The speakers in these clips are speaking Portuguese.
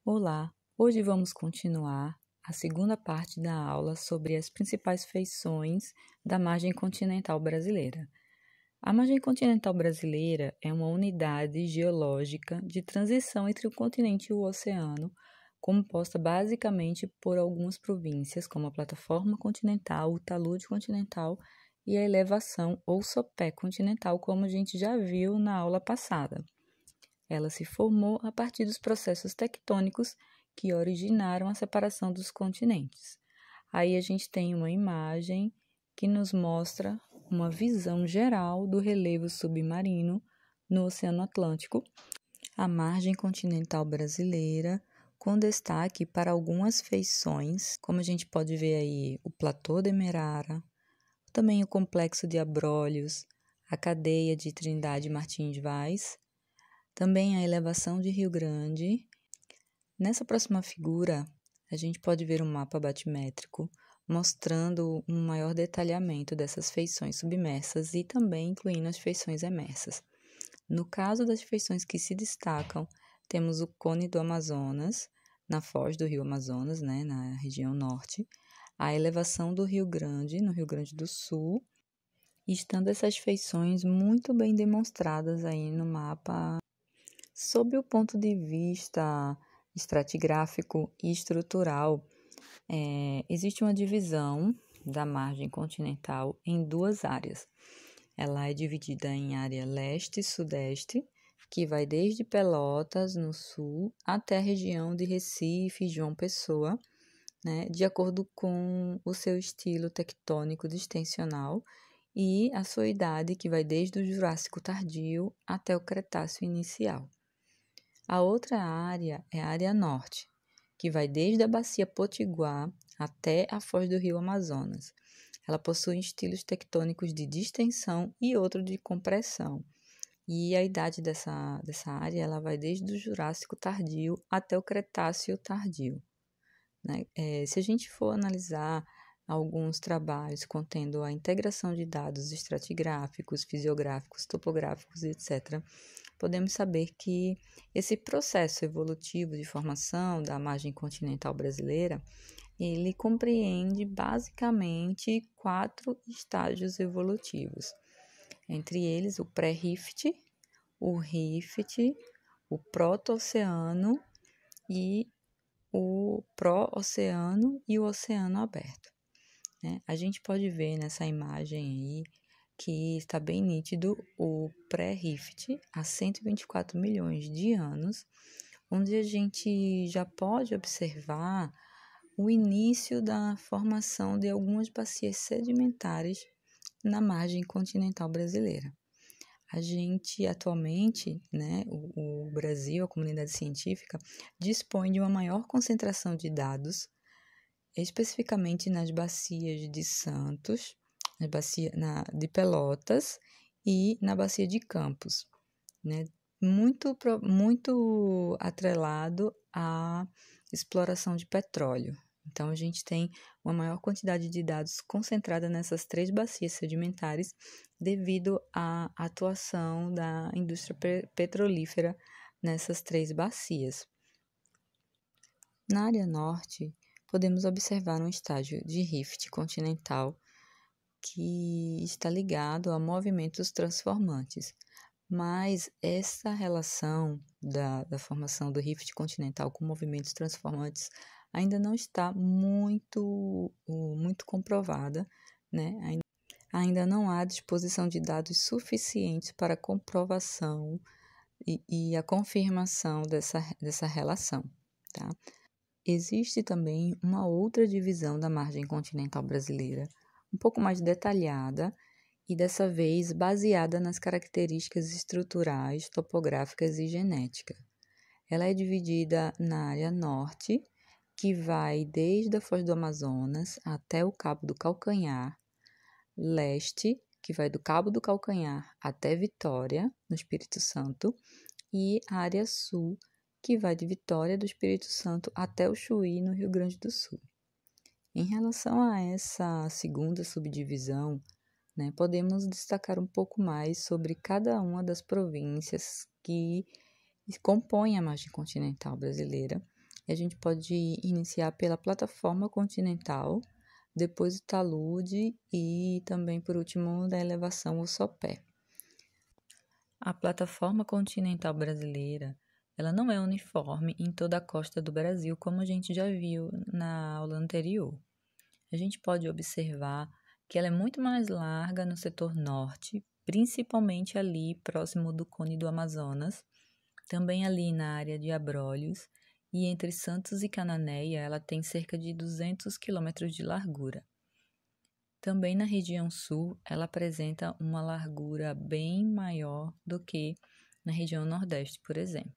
Olá, hoje vamos continuar a segunda parte da aula sobre as principais feições da margem continental brasileira. A margem continental brasileira é uma unidade geológica de transição entre o continente e o oceano, composta basicamente por algumas províncias, como a plataforma continental, o talude continental e a elevação ou sopé continental, como a gente já viu na aula passada. Ela se formou a partir dos processos tectônicos que originaram a separação dos continentes. Aí a gente tem uma imagem que nos mostra uma visão geral do relevo submarino no Oceano Atlântico, a margem continental brasileira, com destaque para algumas feições, como a gente pode ver aí o Platô de Merara, também o Complexo de Abrolhos, a cadeia de Trindade Martins Vaz, também a elevação de Rio Grande. Nessa próxima figura, a gente pode ver um mapa batimétrico mostrando um maior detalhamento dessas feições submersas e também incluindo as feições emersas. No caso das feições que se destacam, temos o Cone do Amazonas, na foz do Rio Amazonas, na região norte, a elevação do Rio Grande, no Rio Grande do Sul, e estando essas feições muito bem demonstradas aí no mapa. Sob o ponto de vista estratigráfico e estrutural, existe uma divisão da margem continental em duas áreas. Ela é dividida em área leste e sudeste, que vai desde Pelotas, no sul, até a região de Recife e João Pessoa, de acordo com o seu estilo tectônico distensional e a sua idade, que vai desde o Jurássico tardio até o Cretáceo inicial. A outra área é a área norte, que vai desde a bacia Potiguar até a foz do rio Amazonas. Ela possui estilos tectônicos de distensão e outro de compressão. E a idade dessa área ela vai desde o Jurássico tardio até o Cretáceo tardio. Se a gente for analisar alguns trabalhos contendo a integração de dados estratigráficos, fisiográficos, topográficos, etc., podemos saber que esse processo evolutivo de formação da margem continental brasileira, ele compreende basicamente 4 estágios evolutivos. Entre eles, o pré-rift, o rift, o proto-oceano e o pró-oceano e o oceano aberto. A gente pode ver nessa imagem aí que está bem nítido o pré-rift há 124 milhões de anos, onde a gente já pode observar o início da formação de algumas bacias sedimentares na margem continental brasileira. A gente atualmente, o Brasil, a comunidade científica, dispõe de uma maior concentração de dados, especificamente nas bacias de Santos, na bacia de Pelotas e na bacia de Campos, muito atrelado à exploração de petróleo. Então, a gente tem uma maior quantidade de dados concentrada nessas 3 bacias sedimentares devido à atuação da indústria petrolífera nessas 3 bacias. Na área norte, podemos observar um estágio de rift continental que está ligado a movimentos transformantes. Mas essa relação da formação do rift continental com movimentos transformantes ainda não está muito comprovada, Ainda não há disposição de dados suficientes para a comprovação e a confirmação dessa relação, tá? Existe também uma outra divisão da margem continental brasileira, um pouco mais detalhada e dessa vez baseada nas características estruturais, topográficas e genética. Ela é dividida na área norte, que vai desde a Foz do Amazonas até o Cabo do Calcanhar, leste, que vai do Cabo do Calcanhar até Vitória, no Espírito Santo, e a área sul, que vai de Vitória do Espírito Santo até o Chuí, no Rio Grande do Sul. Em relação a essa segunda subdivisão, podemos destacar um pouco mais sobre cada uma das províncias que compõem a margem continental brasileira E a gente pode iniciar pela plataforma continental, depois o talude e também, por último, da elevação o sopé. A plataforma continental brasileira, ela não é uniforme em toda a costa do Brasil, como a gente já viu na aula anterior. A gente pode observar que ela é muito mais larga no setor norte, principalmente ali próximo do Cone do Amazonas, também ali na área de Abrolhos, e entre Santos e Cananéia ela tem cerca de 200 quilômetros de largura. Também na região sul, ela apresenta uma largura bem maior do que na região nordeste, por exemplo.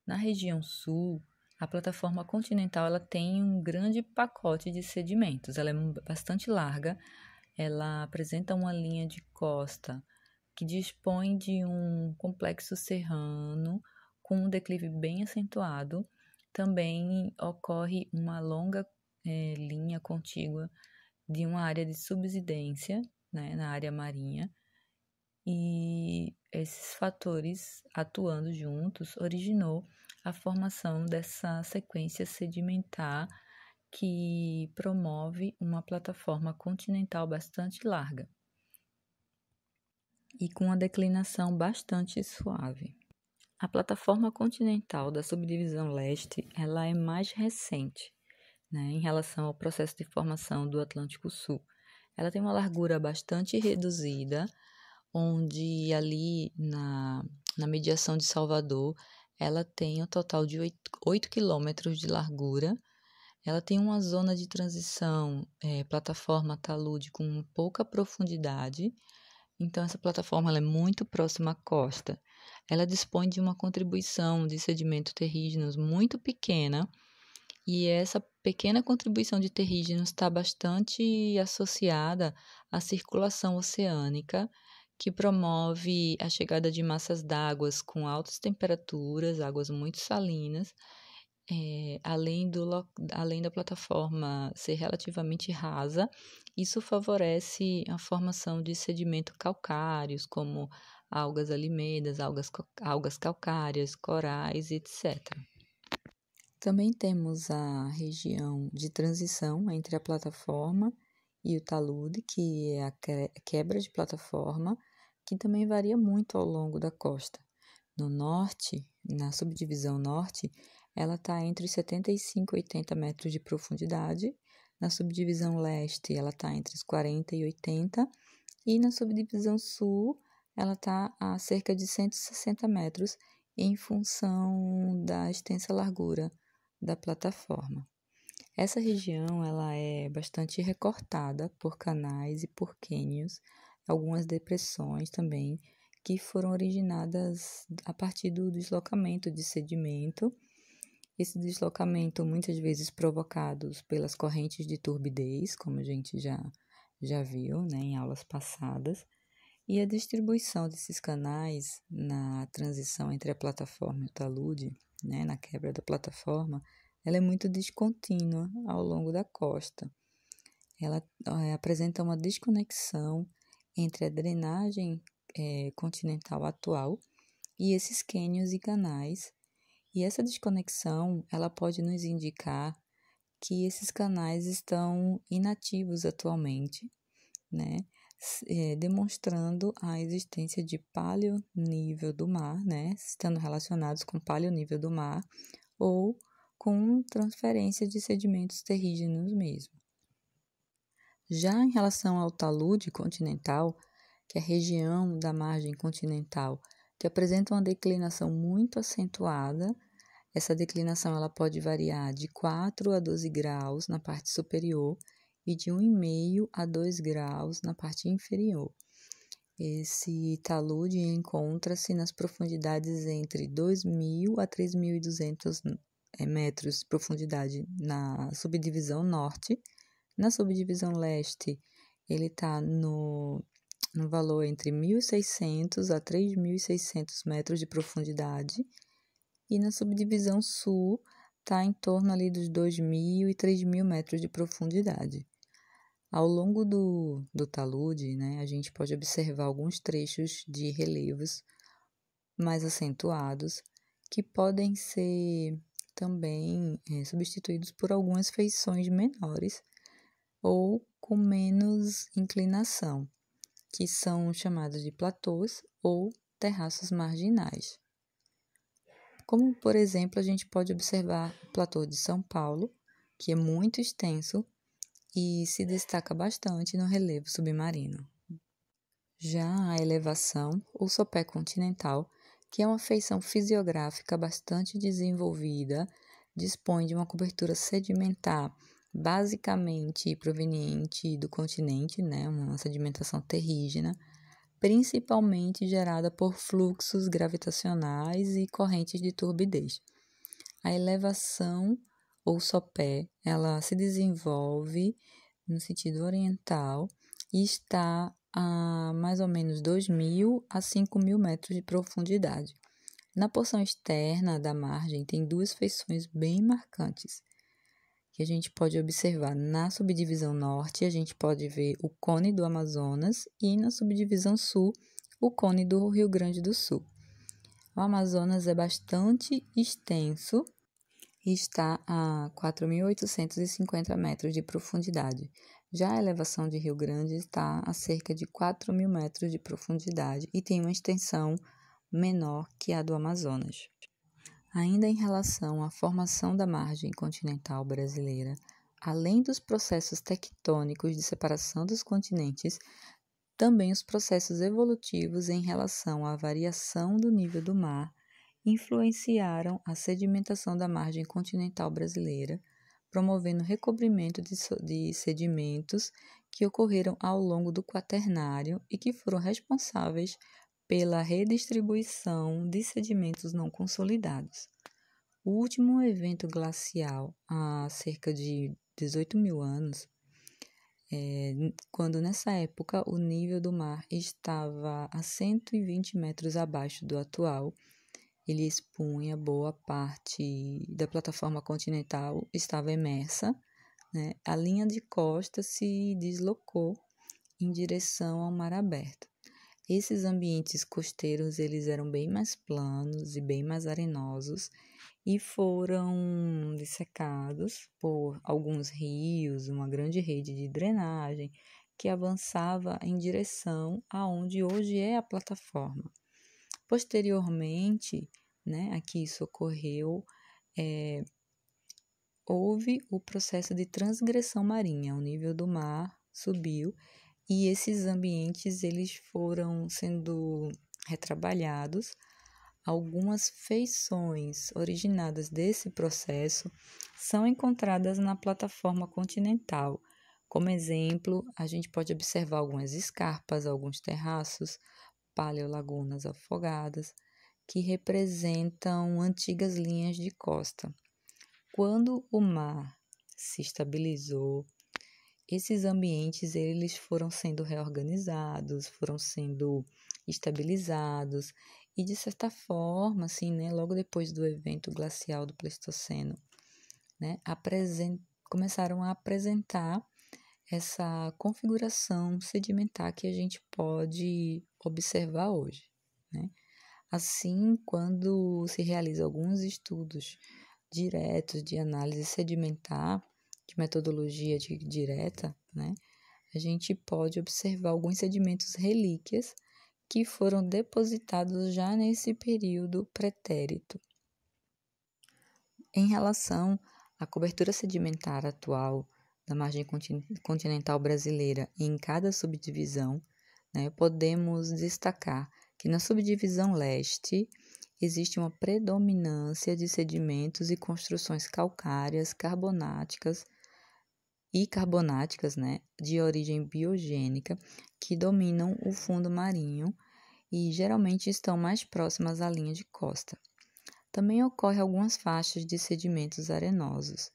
Na região sul, a plataforma continental ela tem um grande pacote de sedimentos. Ela é bastante larga, ela apresenta uma linha de costa que dispõe de um complexo serrano com um declive bem acentuado. Também ocorre uma longa linha contígua de uma área de subsidência, né, na área marinha, e esses fatores atuando juntos originou a formação dessa sequência sedimentar que promove uma plataforma continental bastante larga e com uma declinação bastante suave. A plataforma continental da subdivisão leste, ela é mais recente, né, em relação ao processo de formação do Atlântico Sul. Ela tem uma largura bastante reduzida, onde ali na mediação de Salvador, ela tem um total de 8 quilômetros de largura. Ela tem uma zona de transição, plataforma talude com pouca profundidade. Então, essa plataforma ela é muito próxima à costa. Ela dispõe de uma contribuição de sedimentos terrígenos muito pequena, e essa pequena contribuição de terrígenos está bastante associada à circulação oceânica, que promove a chegada de massas d'água com altas temperaturas, águas muito salinas, além da plataforma ser relativamente rasa. Isso favorece a formação de sedimentos calcários, como algas alimedas, algas calcárias, corais, etc. Também temos a região de transição entre a plataforma e o talude, que é a quebra de plataforma, que também varia muito ao longo da costa. No norte, na subdivisão norte, ela está entre 75 e 80 metros de profundidade. Na subdivisão leste, ela está entre os 40 e 80. E na subdivisão sul, ela está a cerca de 160 metros, em função da extensa largura da plataforma. Essa região ela é bastante recortada por canais e por cânions, algumas depressões também, que foram originadas a partir do deslocamento de sedimento. Esse deslocamento muitas vezes provocados pelas correntes de turbidez, como a gente já viu, né, em aulas passadas, e a distribuição desses canais na transição entre a plataforma e o talude, né, na quebra da plataforma, ela é muito descontínua ao longo da costa. Ela apresenta uma desconexão entre a drenagem continental atual e esses cânions e canais. E essa desconexão, ela pode nos indicar que esses canais estão inativos atualmente, né? Demonstrando a existência de paleonível do mar, né? Estando relacionados com paleonível do mar ou com transferência de sedimentos terrígenos mesmo. Já em relação ao talude continental, que é a região da margem continental, que apresenta uma declinação muito acentuada. Essa declinação ela pode variar de 4 a 12 graus na parte superior e de 1,5 a 2 graus na parte inferior. Esse talude encontra-se nas profundidades entre 2.000 a 3.200 metros de profundidade na subdivisão norte. Na subdivisão leste, ele está no valor entre 1.600 a 3.600 metros de profundidade. E na subdivisão sul, está em torno ali dos 2.000 e 3.000 metros de profundidade. Ao longo do talude, né, a gente pode observar alguns trechos de relevos mais acentuados, que podem ser também substituídos por algumas feições menores ou com menos inclinação, que são chamados de platôs ou terraços marginais. Como, por exemplo, a gente pode observar o platô de São Paulo, que é muito extenso e se destaca bastante no relevo submarino. Já a elevação, ou sopé continental, que é uma feição fisiográfica bastante desenvolvida, dispõe de uma cobertura sedimentar basicamente proveniente do continente, uma sedimentação terrígena, principalmente gerada por fluxos gravitacionais e correntes de turbidez. A elevação ou sopé, ela se desenvolve no sentido oriental e está a mais ou menos 2.000 a 5.000 metros de profundidade. Na porção externa da margem tem duas feições bem marcantes, que a gente pode observar. Na subdivisão norte, a gente pode ver o cone do Amazonas e na subdivisão sul, o cone do Rio Grande do Sul. O Amazonas é bastante extenso e está a 4.850 metros de profundidade. Já a elevação de Rio Grande está a cerca de 4.000 metros de profundidade e tem uma extensão menor que a do Amazonas. Ainda em relação à formação da margem continental brasileira, além dos processos tectônicos de separação dos continentes, também os processos evolutivos em relação à variação do nível do mar influenciaram a sedimentação da margem continental brasileira, promovendo o recobrimento de sedimentos que ocorreram ao longo do Quaternário e que foram responsáveis pela redistribuição de sedimentos não consolidados. O último evento glacial, há cerca de 18.000 anos, quando nessa época o nível do mar estava a 120 metros abaixo do atual, ele expunha boa parte da plataforma continental, estava imersa, a linha de costa se deslocou em direção ao mar aberto. Esses ambientes costeiros eles eram bem mais planos e bem mais arenosos e foram dissecados por alguns rios, uma grande rede de drenagem que avançava em direção aonde hoje é a plataforma. Posteriormente, a que isso ocorreu, houve o processo de transgressão marinha, o nível do mar subiu e esses ambientes eles foram sendo retrabalhados. Algumas feições originadas desse processo são encontradas na plataforma continental. Como exemplo, a gente pode observar algumas escarpas, alguns terraços, paleolagunas afogadas, que representam antigas linhas de costa. Quando o mar se estabilizou, esses ambientes eles foram sendo reorganizados, foram sendo estabilizados e, de certa forma, logo depois do evento glacial do Pleistoceno, começaram a apresentar essa configuração sedimentar que a gente pode observar hoje. Assim, quando se realiza alguns estudos diretos de análise sedimentar, de metodologia direta, a gente pode observar alguns sedimentos relíquias que foram depositados já nesse período pretérito. Em relação à cobertura sedimentar atual da margem continental brasileira em cada subdivisão, podemos destacar que na subdivisão leste existe uma predominância de sedimentos e construções calcárias, carbonáticas, de origem biogênica, que dominam o fundo marinho e geralmente estão mais próximas à linha de costa. Também ocorrem algumas faixas de sedimentos arenosos.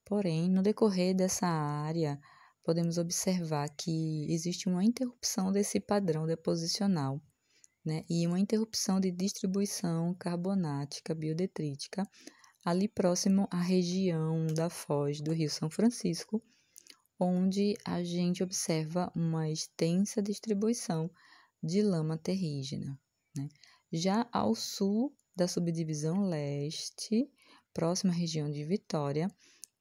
Porém, no decorrer dessa área, podemos observar que existe uma interrupção desse padrão deposicional, e uma interrupção de distribuição carbonática biodetrítica ali próximo à região da foz do Rio São Francisco, onde a gente observa uma extensa distribuição de lama terrígena. Já ao sul da subdivisão leste, próxima à região de Vitória,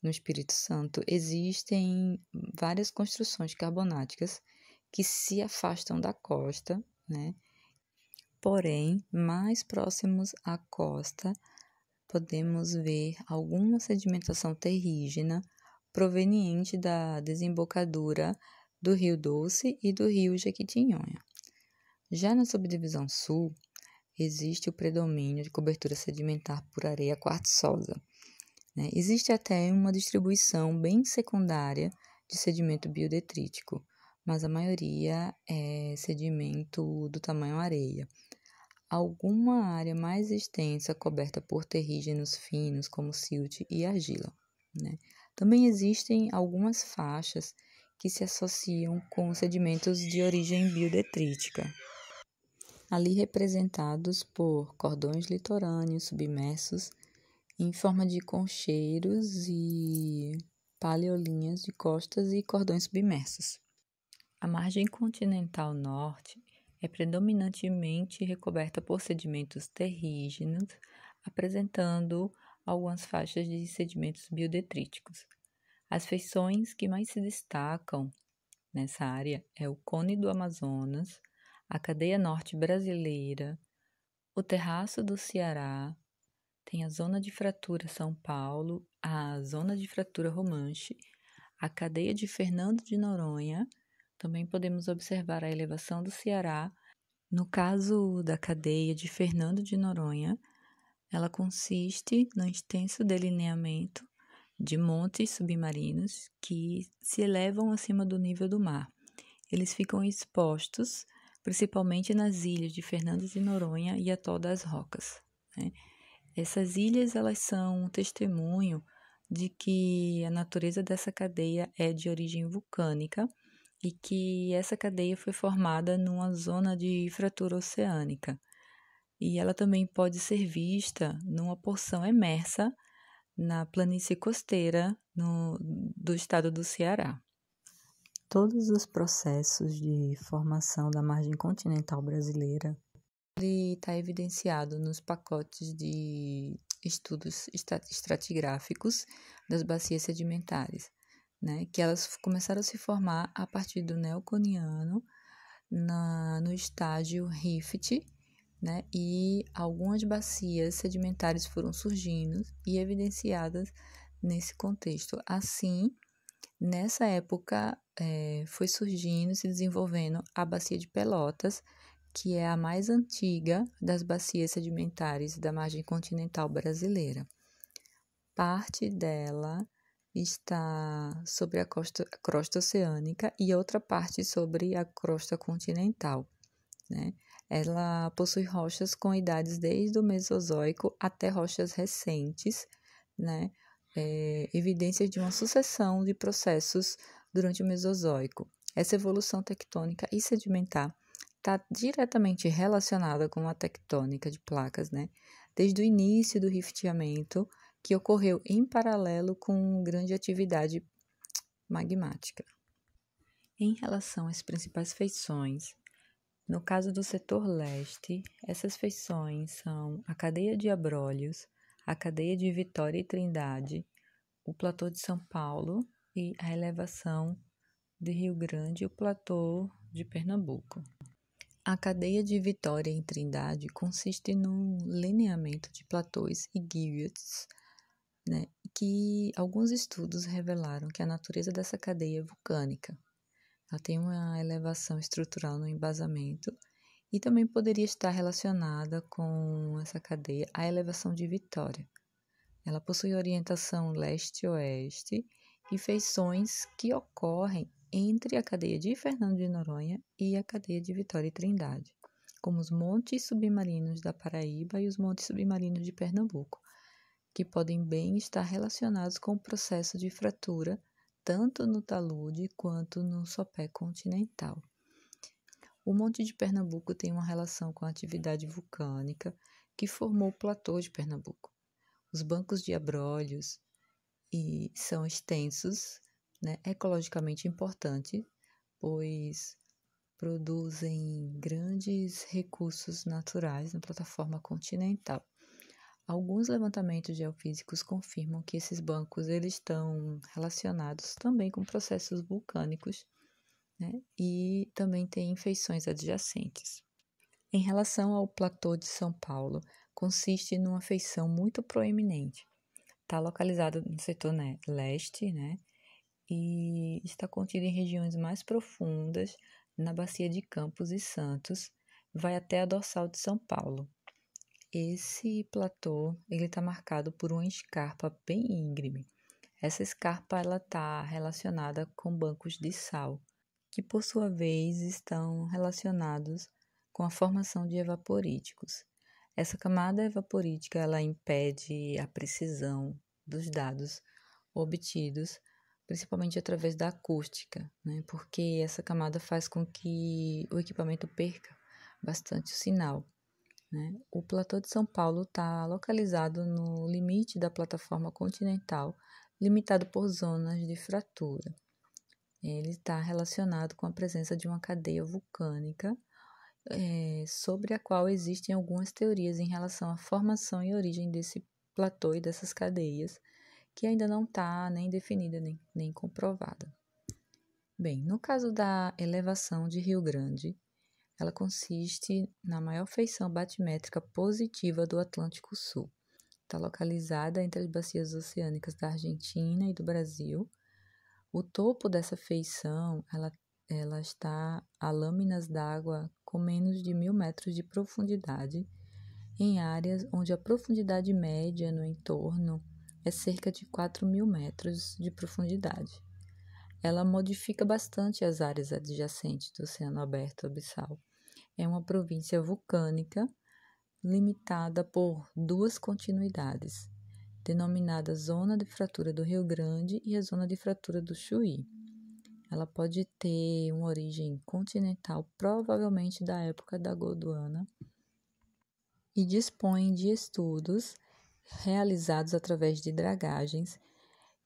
no Espírito Santo, existem várias construções carbonáticas que se afastam da costa, né? Porém, mais próximos à costa, podemos ver alguma sedimentação terrígena proveniente da desembocadura do Rio Doce e do Rio Jequitinhonha. Já na subdivisão sul, existe o predomínio de cobertura sedimentar por areia quartzosa, né? Existe até uma distribuição bem secundária de sedimento biodetrítico, mas a maioria é sedimento do tamanho areia. Alguma área mais extensa coberta por terrígenos finos, como silt e argila, né? Também existem algumas faixas que se associam com sedimentos de origem biodetrítica, ali representados por cordões litorâneos submersos em forma de concheiros e paleolinhas de costas e cordões submersos. A margem continental norte é predominantemente recoberta por sedimentos terrígenos, apresentando algumas faixas de sedimentos biodetríticos. As feições que mais se destacam nessa área é o Cone do Amazonas, a cadeia norte brasileira, o terraço do Ceará, tem a zona de fratura São Paulo, a zona de fratura Romanche, a cadeia de Fernando de Noronha. Também podemos observar a elevação do Ceará. No caso da cadeia de Fernando de Noronha, ela consiste no extenso delineamento de montes submarinos que se elevam acima do nível do mar. Eles ficam expostos principalmente nas ilhas de Fernando de Noronha e Atol das Rocas, né? Essas ilhas, elas são um testemunho de que a natureza dessa cadeia é de origem vulcânica e que essa cadeia foi formada numa zona de fratura oceânica. E ela também pode ser vista numa porção emersa na planície costeira do estado do Ceará. Todos os processos de formação da margem continental brasileira ele está evidenciado nos pacotes de estudos estratigráficos das bacias sedimentares, né, que elas começaram a se formar a partir do Neoconiano, no estágio Rift, né, e algumas bacias sedimentares foram surgindo e evidenciadas nesse contexto. Assim, nessa época, foi surgindo e se desenvolvendo a bacia de Pelotas, que é a mais antiga das bacias sedimentares da margem continental brasileira. Parte dela está sobre a crosta oceânica e outra parte sobre a crosta continental, né? Ela possui rochas com idades desde o Mesozoico até rochas recentes, né? Evidências de uma sucessão de processos durante o Mesozoico. Essa evolução tectônica e sedimentar está diretamente relacionada com a tectônica de placas, né? Desde o início do rifteamento, que ocorreu em paralelo com grande atividade magmática. Em relação às principais feições, no caso do setor leste, essas feições são a cadeia de Abrolhos, a cadeia de Vitória e Trindade, o platô de São Paulo e a elevação de Rio Grande e o platô de Pernambuco. A cadeia de Vitória em Trindade consiste no lineamento de platôs e guyats, né, que alguns estudos revelaram que a natureza dessa cadeia é vulcânica. Ela tem uma elevação estrutural no embasamento e também poderia estar relacionada com essa cadeia à elevação de Vitória. Ela possui orientação leste-oeste e feições que ocorrem entre a cadeia de Fernando de Noronha e a cadeia de Vitória e Trindade, como os montes submarinos da Paraíba e os montes submarinos de Pernambuco, que podem bem estar relacionados com o processo de fratura, tanto no talude quanto no sopé continental. O Monte de Pernambuco tem uma relação com a atividade vulcânica que formou o platô de Pernambuco. Os bancos de abrolhos são extensos, né, ecologicamente importantes, pois produzem grandes recursos naturais na plataforma continental. Alguns levantamentos geofísicos confirmam que esses bancos eles estão relacionados também com processos vulcânicos, né? E também tem feições adjacentes. Em relação ao platô de São Paulo, consiste numa feição muito proeminente. Está localizado no setor leste, né? E está contido em regiões mais profundas, na Bacia de Campos e Santos, vai até a dorsal de São Paulo. Esse platô ele está marcado por uma escarpa bem íngreme. Essa escarpa ela está relacionada com bancos de sal, que por sua vez estão relacionados com a formação de evaporíticos. Essa camada evaporítica ela impede a precisão dos dados obtidos, principalmente através da acústica, né? Porque essa camada faz com que o equipamento perca bastante o sinal, né? O platô de São Paulo está localizado no limite da plataforma continental, limitado por zonas de fratura. Ele está relacionado com a presença de uma cadeia vulcânica, sobre a qual existem algumas teorias em relação à formação e origem desse platô e dessas cadeias, que ainda não está nem definida nem comprovada. Bem, no caso da elevação de Rio Grande, ela consiste na maior feição batimétrica positiva do Atlântico Sul. Está localizada entre as bacias oceânicas da Argentina e do Brasil. O topo dessa feição, ela está a lâminas d'água com menos de 1.000 metros de profundidade, em áreas onde a profundidade média no entorno é cerca de 4.000 metros de profundidade. Ela modifica bastante as áreas adjacentes do Oceano Aberto Abissal. É uma província vulcânica limitada por duas continuidades, denominada Zona de Fratura do Rio Grande e a Zona de Fratura do Chuí. Ela pode ter uma origem continental, provavelmente da época da Gondwana, e dispõe de estudos realizados através de dragagens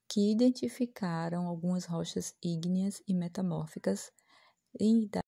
que identificaram algumas rochas ígneas e metamórficas em idade